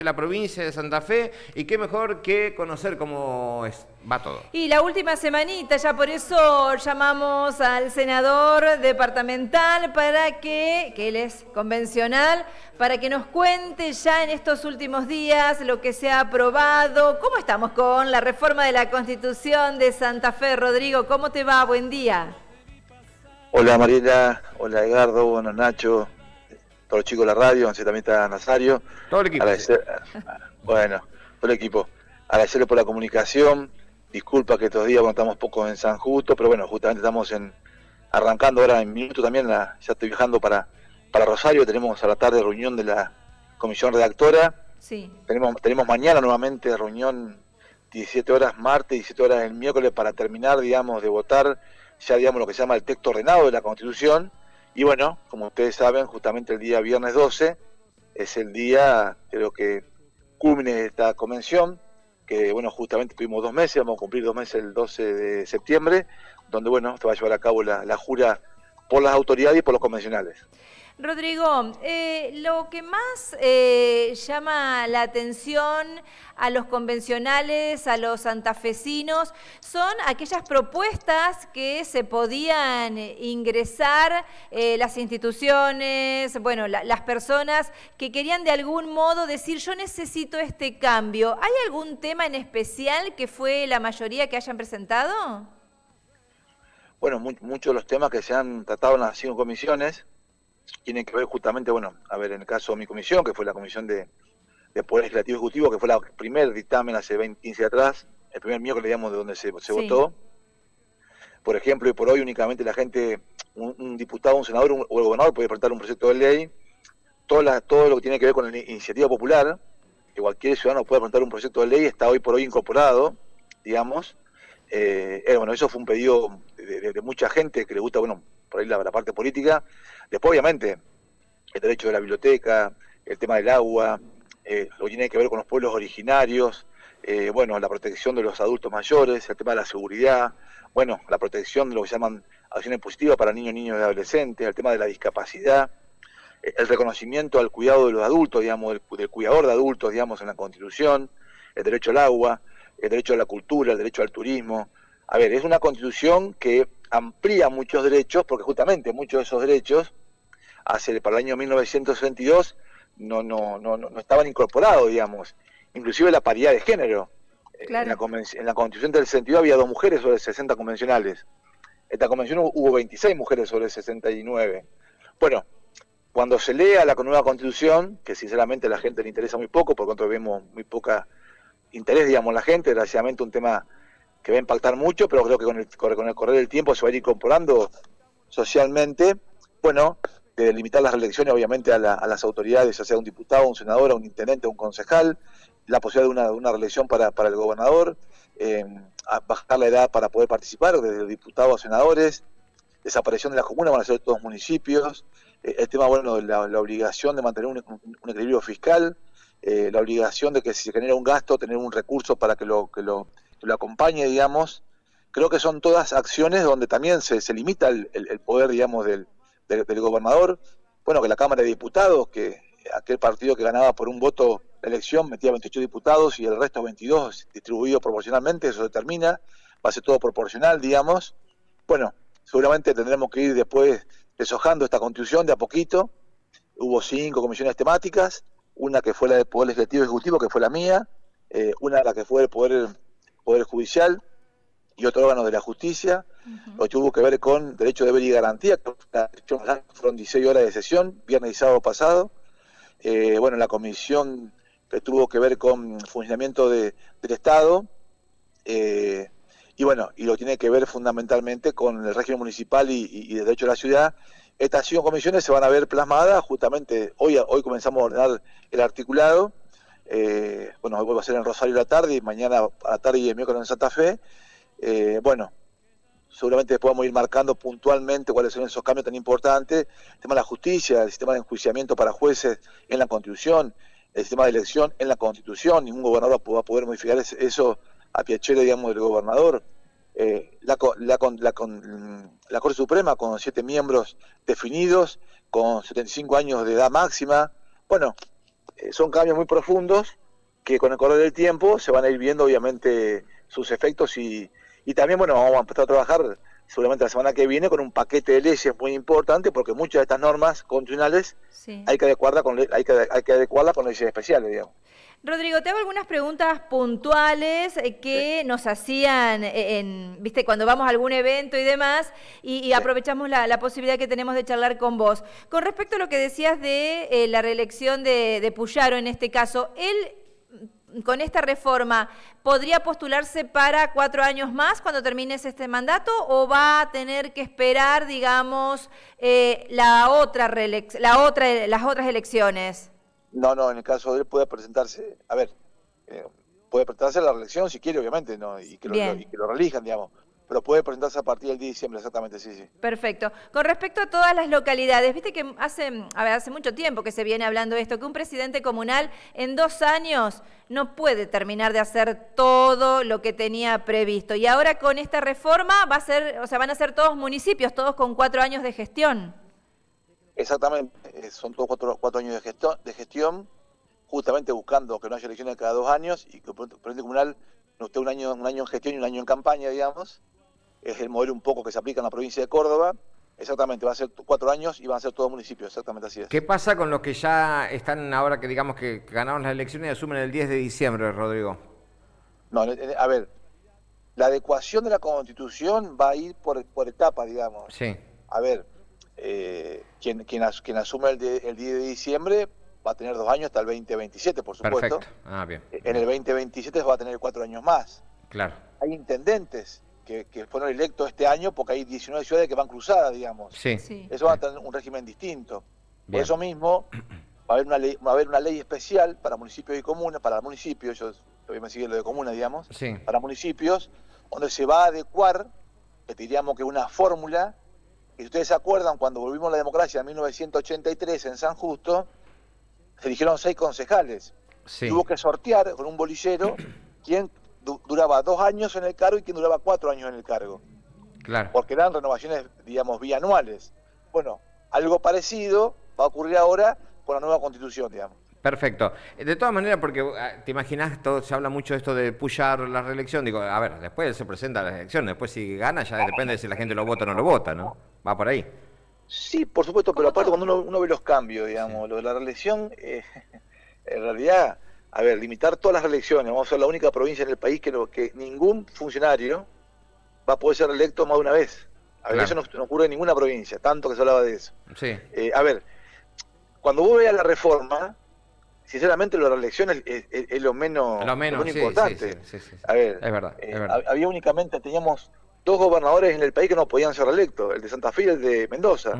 la provincia de Santa Fe, y qué mejor que conocer va todo. Y la última semanita, ya por eso llamamos al senador departamental para que él es convencional, para que nos cuente ya en estos últimos días lo que se ha aprobado. ¿Cómo estamos con la reforma de la Constitución de Santa Fe? Rodrigo, ¿cómo te va? Buen día. Hola Mariela, hola Edgardo, bueno Nacho, todos los chicos de la radio, así también está Nazario. Todo el equipo. Agradecer, bueno, todo el equipo. Agradecerle por la comunicación. Disculpa que estos días estamos pocos en San Justo, pero bueno, justamente estamos arrancando ahora en minuto también, ya estoy viajando para Rosario. Tenemos a la tarde reunión de la comisión redactora. Sí. Tenemos mañana nuevamente reunión 17 horas martes, 17 horas el miércoles para terminar, digamos, de votar ya, digamos, lo que se llama el texto ordenado de la Constitución. Y bueno, como ustedes saben, justamente el día viernes 12 es el día, creo que, culmine de esta convención, que bueno, justamente tuvimos 2 meses, vamos a cumplir 2 meses el 12 de septiembre, donde bueno, se va a llevar a cabo la jura por las autoridades y por los convencionales. Rodrigo, lo que más llama la atención a los convencionales, a los santafesinos, son aquellas propuestas que se podían ingresar las instituciones, bueno, las personas que querían de algún modo decir, yo necesito este cambio. ¿Hay algún tema en especial que fue la mayoría que hayan presentado? Bueno, muchos de los temas que se han tratado en las 5 comisiones tienen que ver justamente, bueno, a ver, en el caso de mi comisión, que fue la Comisión de Poder Legislativo y Ejecutivo, que fue el primer dictamen hace 15 atrás, el primer miércoles, digamos, de donde se votó. Por ejemplo, y por hoy únicamente la gente, un diputado, un senador o el gobernador puede presentar un proyecto de ley. Todo lo que tiene que ver con la iniciativa popular, que cualquier ciudadano puede presentar un proyecto de ley, está hoy por hoy incorporado, digamos. Bueno, eso fue un pedido de mucha gente que le gusta, bueno, por ahí la parte política. Después, obviamente, el derecho de la biblioteca, el tema del agua, lo que tiene que ver con los pueblos originarios, bueno, la protección de los adultos mayores, el tema de la seguridad, bueno, la protección de lo que se llaman acciones positivas para niños, niños y adolescentes, el tema de la discapacidad, el reconocimiento al cuidado de los adultos, digamos, del cuidador de adultos, digamos, en la Constitución, el derecho al agua, el derecho a la cultura, el derecho al turismo. A ver, es una Constitución que amplía muchos derechos, porque justamente muchos de esos derechos, para el año 1962, no estaban incorporados, digamos. Inclusive la paridad de género. Claro. En la Constitución del 62 había 2 mujeres sobre 60 convencionales. En esta convención hubo 26 mujeres sobre 69. Bueno, cuando se lea la nueva Constitución, que sinceramente a la gente le interesa muy poco, por contra vemos muy poca interés, digamos, la gente, desgraciadamente un tema que va a impactar mucho, pero creo que con el correr del tiempo se va a ir incorporando socialmente. Bueno, de limitar las reelecciones obviamente a las autoridades, ya sea un diputado, un senador, un intendente, un concejal, la posibilidad de una reelección para el gobernador, bajar la edad para poder participar, desde diputados a senadores, desaparición de las comunas, van a ser todos municipios, el tema, bueno, de la obligación de mantener un equilibrio fiscal, la obligación de que si se genera un gasto, tener un recurso para que lo acompañe, digamos. Creo que son todas acciones donde también se limita el poder, digamos, del gobernador. Bueno, que la Cámara de Diputados, que aquel partido que ganaba por un voto la elección metía 28 diputados y el resto 22 distribuido proporcionalmente, eso determina, va a ser todo proporcional, digamos. Bueno, seguramente tendremos que ir después deshojando esta Constitución de a poquito. Hubo 5 comisiones temáticas, una que fue la del Poder Legislativo y Ejecutivo, que fue la mía, una la que fue el Poder Judicial y otro órgano de la justicia, lo que tuvo que ver con derecho, deber y garantía, que fueron 16 horas de sesión, viernes y sábado pasado. Bueno, la comisión que tuvo que ver con funcionamiento del Estado, y bueno, y lo tiene que ver fundamentalmente con el régimen municipal y el derecho de la ciudad. Estas 5 comisiones se van a ver plasmadas justamente, hoy comenzamos a ordenar el articulado. Bueno, hoy va a ser en Rosario la tarde y mañana a la tarde y el miércoles en Santa Fe. Bueno, seguramente después vamos a ir marcando puntualmente cuáles son esos cambios tan importantes. El tema de la justicia, el sistema de enjuiciamiento para jueces en la Constitución, el sistema de elección en la Constitución. Ningún gobernador va a poder modificar eso a piacere, digamos, del gobernador. La Corte Suprema con 7 miembros definidos, con 75 años de edad máxima. Bueno, son cambios muy profundos que con el correr del tiempo se van a ir viendo obviamente sus efectos y también, bueno, vamos a empezar a trabajar seguramente la semana que viene con un paquete de leyes muy importante porque muchas de estas normas constitucionales hay que adecuarlas con leyes especiales, digamos. Rodrigo, te hago algunas preguntas puntuales que nos hacían, viste, cuando vamos a algún evento y demás, y aprovechamos la posibilidad que tenemos de charlar con vos. Con respecto a lo que decías de la reelección de Puyaro en este caso, él, con esta reforma, ¿podría postularse para 4 años más cuando termines este mandato o va a tener que esperar, digamos, las otras elecciones? No, en el caso de él puede presentarse, puede presentarse a la reelección si quiere, obviamente, ¿no? y que lo reelijan, digamos. Pero puede presentarse a partir del 10 de diciembre, exactamente, sí. Perfecto. Con respecto a todas las localidades, viste que hace mucho tiempo que se viene hablando de esto, que un presidente comunal en 2 años no puede terminar de hacer todo lo que tenía previsto. Y ahora con esta reforma van a ser todos municipios, todos con 4 años de gestión. Exactamente, son todos 4 años de gestión, justamente buscando que no haya elecciones cada 2 años y que el presidente comunal no esté un año en gestión y un año en campaña, digamos. Es el modelo un poco que se aplica en la provincia de Córdoba. Exactamente, va a ser 4 años y van a ser todos municipios, exactamente así es. ¿Qué pasa con los que ya están ahora que digamos que ganaron las elecciones y asumen el 10 de diciembre, Rodrigo? No, a ver, la adecuación de la Constitución va a ir por etapas, digamos. Sí. A ver, quien asume el 10 de diciembre va a tener 2 años hasta el 2027, por supuesto. Perfecto. Bien. En el 2027 va a tener 4 años más. Claro. Hay intendentes que fueron electos este año porque hay 19 ciudades que van cruzadas, digamos. Sí. Eso va a tener un régimen distinto. Bien. Por eso mismo va a haber una ley especial para municipios y comunas, para municipios, yo todavía me sigue lo de comunas, digamos, para municipios, donde se va a adecuar, que diríamos que una fórmula, que si ustedes se acuerdan, cuando volvimos a la democracia en 1983 en San Justo, se eligieron 6 concejales. Sí. Tuvo que sortear con un bolillero quién duraba 2 años en el cargo y quién duraba 4 años en el cargo. Claro. Porque eran renovaciones, digamos, bianuales. Bueno, algo parecido va a ocurrir ahora con la nueva Constitución, digamos. Perfecto. De todas maneras, porque te imaginas, se habla mucho de esto de Puyaro, la reelección. Digo, a ver, después él se presenta a las elecciones, después si gana ya depende de si la gente lo vota o no lo vota, ¿no? Va por ahí. Sí, por supuesto, pero aparte cuando uno ve los cambios, digamos, lo de la reelección, en realidad, a ver, limitar todas las reelecciones, vamos a ser la única provincia en el país que ningún funcionario va a poder ser reelecto más de una vez. A ver, eso no ocurre en ninguna provincia, tanto que se hablaba de eso. Sí. A ver, cuando vos veas la reforma, sinceramente la reelección es lo menos importante. Sí. A ver, es verdad. teníamos 2 gobernadores en el país que no podían ser reelectos, el de Santa Fe y el de Mendoza.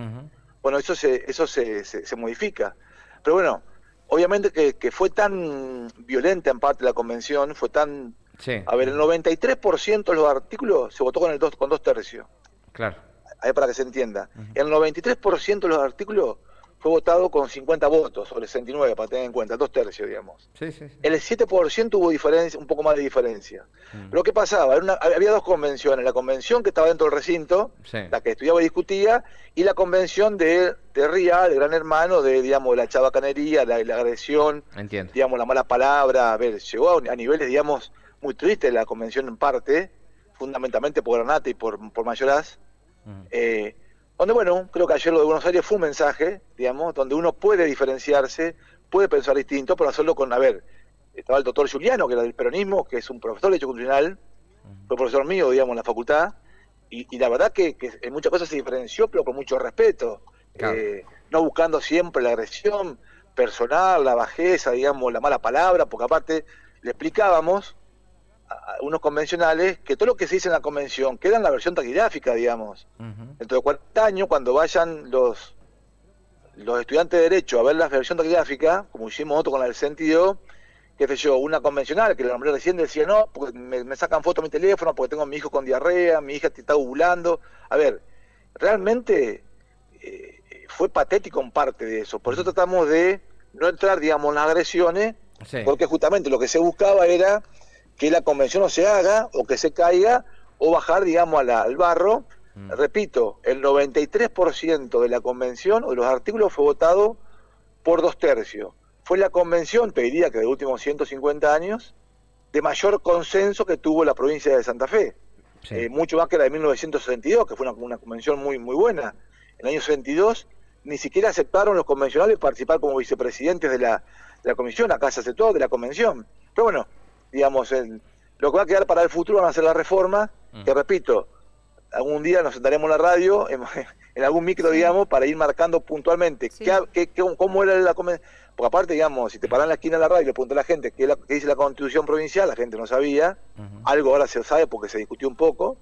Bueno, eso se modifica. Pero bueno, obviamente que fue tan violenta en parte la convención, fue tan... A ver, el 93% de los artículos se votó con 2 tercios. Claro. Ahí para que se entienda. El 93% de los artículos fue votado con 50 votos sobre 69, para tener en cuenta, 2 tercios, digamos. Sí. El 7% hubo diferencia, un poco más de diferencia. Pero ¿qué pasaba? Había 2 convenciones, la convención que estaba dentro del recinto, la que estudiaba y discutía, y la convención de RIA, de Gran Hermano, de, digamos, la chabacanería, la agresión, digamos, la mala palabra. A ver, llegó a niveles, digamos, muy tristes la convención en parte, fundamentalmente por Granate y por Mayoraz, donde, bueno, creo que ayer lo de Buenos Aires fue un mensaje, digamos, donde uno puede diferenciarse, puede pensar distinto, pero hacerlo con, a ver, estaba el doctor Giuliano, que era del peronismo, que es un profesor de Derecho Constitucional, fue profesor mío, digamos, en la facultad, y la verdad que en muchas cosas se diferenció, pero con mucho respeto, no buscando siempre la agresión personal, la bajeza, digamos, la mala palabra, porque aparte le explicábamos a unos convencionales que todo lo que se dice en la convención queda en la versión taquigráfica, digamos. Dentro de 40 años, cuando vayan los estudiantes de Derecho a ver la versión taquigráfica, como hicimos nosotros con la del sentido, qué sé yo, una convencional que la nombré recién decía, no, porque me sacan fotos a mi teléfono, porque tengo a mi hijo con diarrea, mi hija está ovulando. A ver, realmente fue patético en parte de eso. Por eso tratamos de no entrar, digamos, en las agresiones, porque justamente lo que se buscaba era que la convención no se haga, o que se caiga, o bajar, digamos, al barro. Repito, el 93% de la convención, o de los artículos, fue votado por 2 tercios. fue la convención, te diría que de los últimos 150 años, de mayor consenso que tuvo la provincia de Santa Fe. Sí. Mucho más que la de 1962, que fue una convención muy, muy buena. En el año 62 ni siquiera aceptaron los convencionales participar como vicepresidentes de la comisión, acá se aceptó de la convención. Pero bueno, digamos, lo que va a quedar para el futuro van a ser las reformas, que repito, algún día nos sentaremos en la radio, en algún micro, digamos, para ir marcando puntualmente cómo era la convención. Porque aparte, digamos, si te paran en la esquina de la radio y le preguntas a la gente qué dice la Constitución provincial, la gente no sabía. Algo ahora se sabe porque se discutió un poco,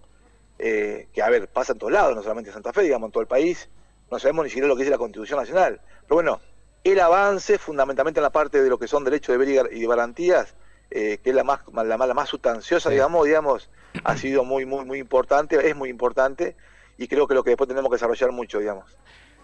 que a ver, pasa en todos lados, no solamente en Santa Fe, digamos, en todo el país. No sabemos ni siquiera lo que dice la Constitución Nacional. Pero bueno, el avance, fundamentalmente en la parte de lo que son derechos, deberes y garantías, que es la más sustanciosa, digamos, ha sido muy, muy, muy importante, es muy importante, y creo que lo que después tenemos que desarrollar mucho, digamos.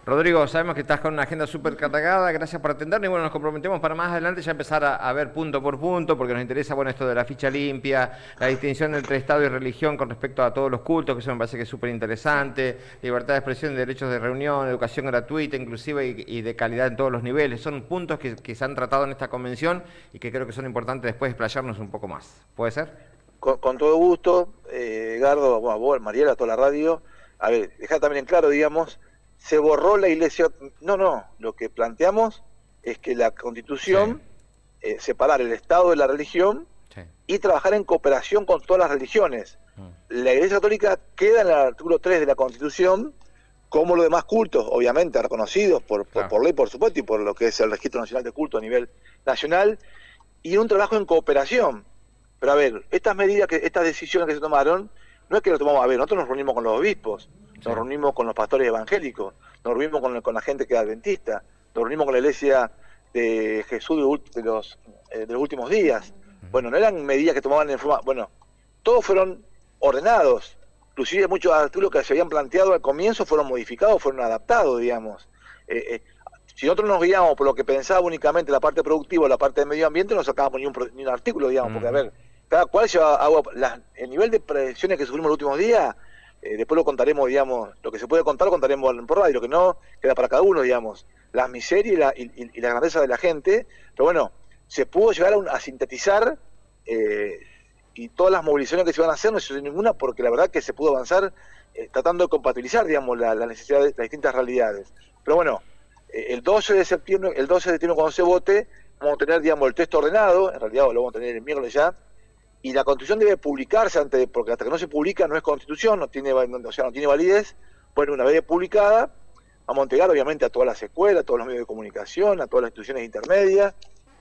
Rodrigo, sabemos que estás con una agenda súper cargada, gracias por atendernos y bueno, nos comprometemos para más adelante ya empezar a ver punto por punto, porque nos interesa, bueno, esto de la ficha limpia, la distinción entre Estado y religión con respecto a todos los cultos, que eso me parece que es súper interesante, libertad de expresión, derechos de reunión, educación gratuita, inclusive y de calidad en todos los niveles. Son puntos que se han tratado en esta convención y que creo que son importantes después explayarnos un poco más. ¿Puede ser? Con todo gusto, Edgardo, bueno, vos, Mariela, toda la radio. A ver, dejar también en claro, digamos, se borró la iglesia. No, lo que planteamos es que la Constitución, separar el Estado de la religión y trabajar en cooperación con todas las religiones. La Iglesia Católica queda en el artículo 3 de la Constitución, como los demás cultos, obviamente reconocidos por ley, por supuesto, y por lo que es el Registro Nacional de Culto a nivel nacional, y un trabajo en cooperación. Pero a ver, estas decisiones que se tomaron, no es que lo tomamos, a ver, nosotros nos reunimos con los obispos, nos reunimos con los pastores evangélicos, nos reunimos con la gente que es adventista, nos reunimos con la Iglesia de Jesús de los últimos días. Bueno, no eran medidas que tomaban en forma, bueno, todos fueron ordenados, inclusive muchos artículos que se habían planteado al comienzo fueron modificados, fueron adaptados, digamos. Si nosotros nos guiamos por lo que pensaba únicamente la parte productiva o la parte de medio ambiente, no sacábamos ni un artículo, digamos, porque a ver, cada cual lleva agua, el nivel de presiones que sufrimos los últimos días, después lo contaremos, digamos, lo que se puede contar lo contaremos por radio, lo que no queda para cada uno, digamos, las miserias y la grandeza de la gente, pero bueno, se pudo llegar a sintetizar, y todas las movilizaciones que se van a hacer no se hizo ninguna, porque la verdad que se pudo avanzar tratando de compatibilizar, digamos, las necesidades, las distintas realidades. Pero bueno, el 12 de septiembre cuando se vote, vamos a tener, digamos, el texto ordenado, en realidad lo vamos a tener el miércoles ya, y la Constitución debe publicarse porque hasta que no se publica no es Constitución, no tiene validez. Bueno, una vez publicada, vamos a entregar obviamente a todas las escuelas, a todos los medios de comunicación, a todas las instituciones intermedias.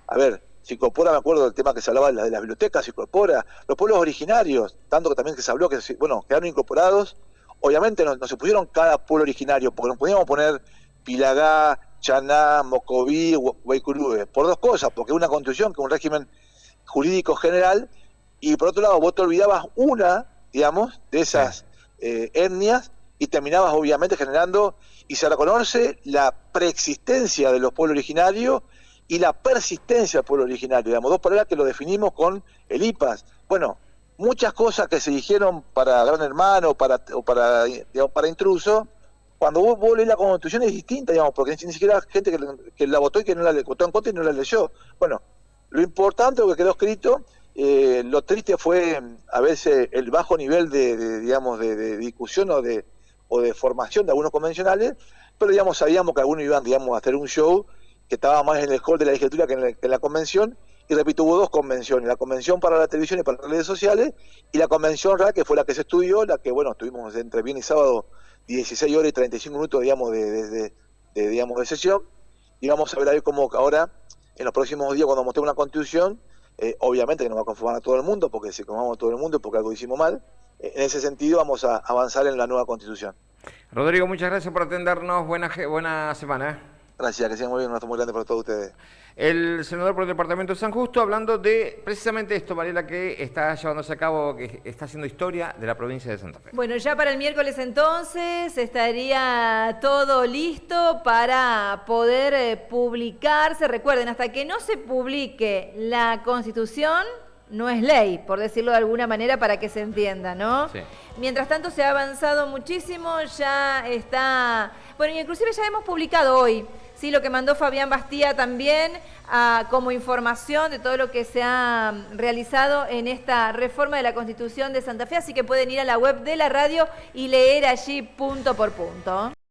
A ver, se incorpora, me acuerdo del tema que se hablaba de las bibliotecas, se incorpora los pueblos originarios, tanto que también que se habló que, bueno, quedaron incorporados. Obviamente no se pusieron cada pueblo originario, porque nos podíamos poner Pilagá, Chaná, Mocoví, Guaycurúe, por dos cosas, porque es una constitución, que es un régimen jurídico general, y por otro lado vos te olvidabas una, digamos, de esas etnias, y terminabas obviamente generando, y se reconoce la preexistencia de los pueblos originarios y la persistencia del pueblo originario, digamos, dos palabras que lo definimos con el IPAS. Bueno, muchas cosas que se dijeron para Gran Hermano o para intruso, cuando vos lees la Constitución es distinta, digamos, porque ni siquiera gente que la votó y que no la votó en contra y no la leyó. Bueno, lo importante, lo que quedó escrito, lo triste fue a veces el bajo nivel de discusión o de formación de algunos convencionales, pero digamos sabíamos que algunos iban, digamos, a hacer un show que estaba más en el hall de la legislatura que en la convención. Y repito, hubo dos convenciones, la convención para la televisión y para las redes sociales, y la convención real, que fue la que se estudió, la que, bueno, estuvimos entre viernes y sábado 16 horas y 35 minutos, digamos, de sesión, y vamos a ver ahí cómo ahora, en los próximos días, cuando mostremos una constitución, obviamente que no va a conformar a todo el mundo, porque si conformamos a todo el mundo es porque algo hicimos mal. En ese sentido vamos a avanzar en la nueva constitución. Rodrigo, muchas gracias por atendernos, buena semana. Gracias, que sea muy bien, un abrazo muy grande para todos ustedes. El senador por el departamento de San Justo, hablando de precisamente esto, Mariela, que está llevándose a cabo, que está haciendo historia de la provincia de Santa Fe. Bueno, ya para el miércoles entonces estaría todo listo para poder publicarse. Recuerden, hasta que no se publique la Constitución, no es ley, por decirlo de alguna manera, para que se entienda, ¿no? Sí. Mientras tanto se ha avanzado muchísimo, ya está... Bueno, inclusive ya hemos publicado hoy Sí, lo que mandó Fabián Bastía también como información de todo lo que se ha realizado en esta reforma de la Constitución de Santa Fe, así que pueden ir a la web de la radio y leer allí punto por punto.